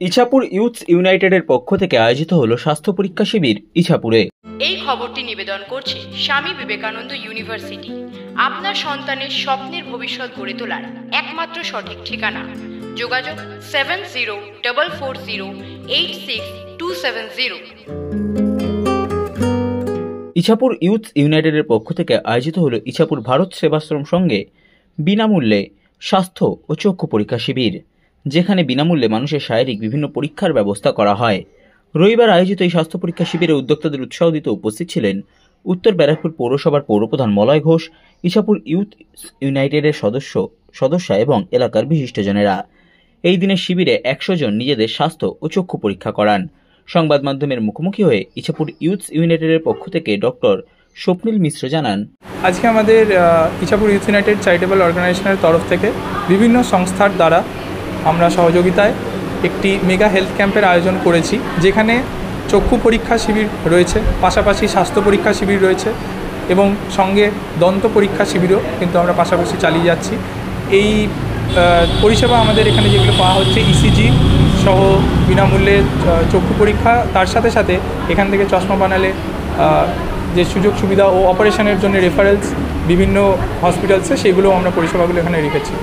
Ichapur youths ইউনাইটেডের পক্ষ থেকে আয়োজিত হলো স্বাস্থ্য পরীক্ষা শিবির ইছাপুরে। এই খবরটি নিবেদন করছে স্বামী বিবেকানন্দ ইউনিভার্সিটি। আপনার সন্তানের স্বপ্নের ভবিষ্যৎ গড়ে তোলার একমাত্র সঠিক ঠিকানা। যোগাযোগ 7044086270। ইছাপুর ইউথস ইউনাইটেডের পক্ষ থেকে আয়োজিত হলো ইছাপুর ভারত সেবাশ্রম সঙ্গে বিনামূল্যে স্বাস্থ্য ও চক্ষু পরীক্ষা শিবির, যেখানে বিনামূল্যে মানুষের শারীরিক বিভিন্ন পরীক্ষার ব্যবস্থা করা হয়। রবিবার আয়োজিত এই স্বাস্থ্য পরীক্ষা শিবিরে উদ্যোক্তাদের উৎসাহ দিতে উপস্থিত ছিলেন উত্তর ব্যারাকপুর পৌরসভার পৌরপ্রধান মলয় ঘোষ, ইছাপুর ইউথ ইউনাইটেডের সদস্য এবং এলাকার বিশিষ্টজনেরা। এই দিনের শিবিরে 100 জন নিজেদের স্বাস্থ্য ও চক্ষু পরীক্ষা করান। সংবাদ মাধ্যমের মুখোমুখি হয়ে ইছাপুর ইউথ ইউনাইটেডের পক্ষ থেকে ডক্টর স্বপ্নীল মিশ্র জানান, আজকে আমাদের ইছাপুর ইউথ ইউনাইটেড চ্যারিটেবল অর্গানাইজেশনের তরফ থেকে বিভিন্ন সংস্থার দ্বারা আমরা সহযোগিতায় একটি মেগা হেলথ ক্যাম্পের আয়োজন করেছি, যেখানে চক্ষু পরীক্ষা শিবির রয়েছে, পাশাপাশি স্বাস্থ্য পরীক্ষা শিবির রয়েছে এবং সঙ্গে দন্ত পরীক্ষা শিবিরও কিন্তু আমরা পাশাপাশি চালিয়ে যাচ্ছি। এই পরিষেবা আমাদের এখানে যেগুলো পাওয়া হচ্ছে ইসিজি সহ বিনামূল্যে চক্ষু পরীক্ষা, তার সাথে সাথে এখান থেকে চশমা বানালে যে সুযোগ সুবিধা ও অপারেশনের জন্য রেফারেলস বিভিন্ন হসপিটালসে, সেগুলো আমরা পরিষেবাগুলো এখানে রেখেছি।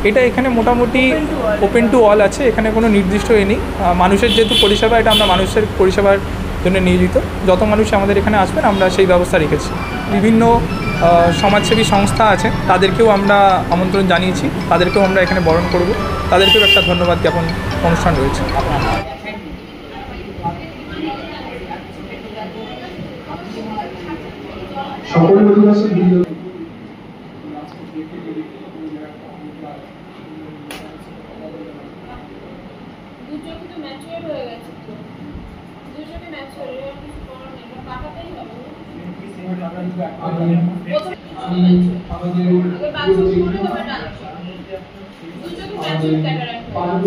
এটা এখানে মোটামুটি ওপেন টু অল আছে, এখানে কোনো নির্দিষ্ট নেই। মানুষের যেহেতু পরিষেবা, এটা আমরা মানুষের পরিষেবার জন্য নিয়োজিত। যত মানুষ আমাদের এখানে আসবেন আমরা সেই ব্যবস্থা রেখেছি। বিভিন্ন সমাজসেবী সংস্থা আছে, তাদেরকেও আমরা আমন্ত্রণ জানিয়েছি, তাদেরকেও আমরা এখানে বরণ করব, তাদেরকেও একটা ধন্যবাদ জ্ঞাপন অনুষ্ঠান রয়েছে। আপনার পাওয়ার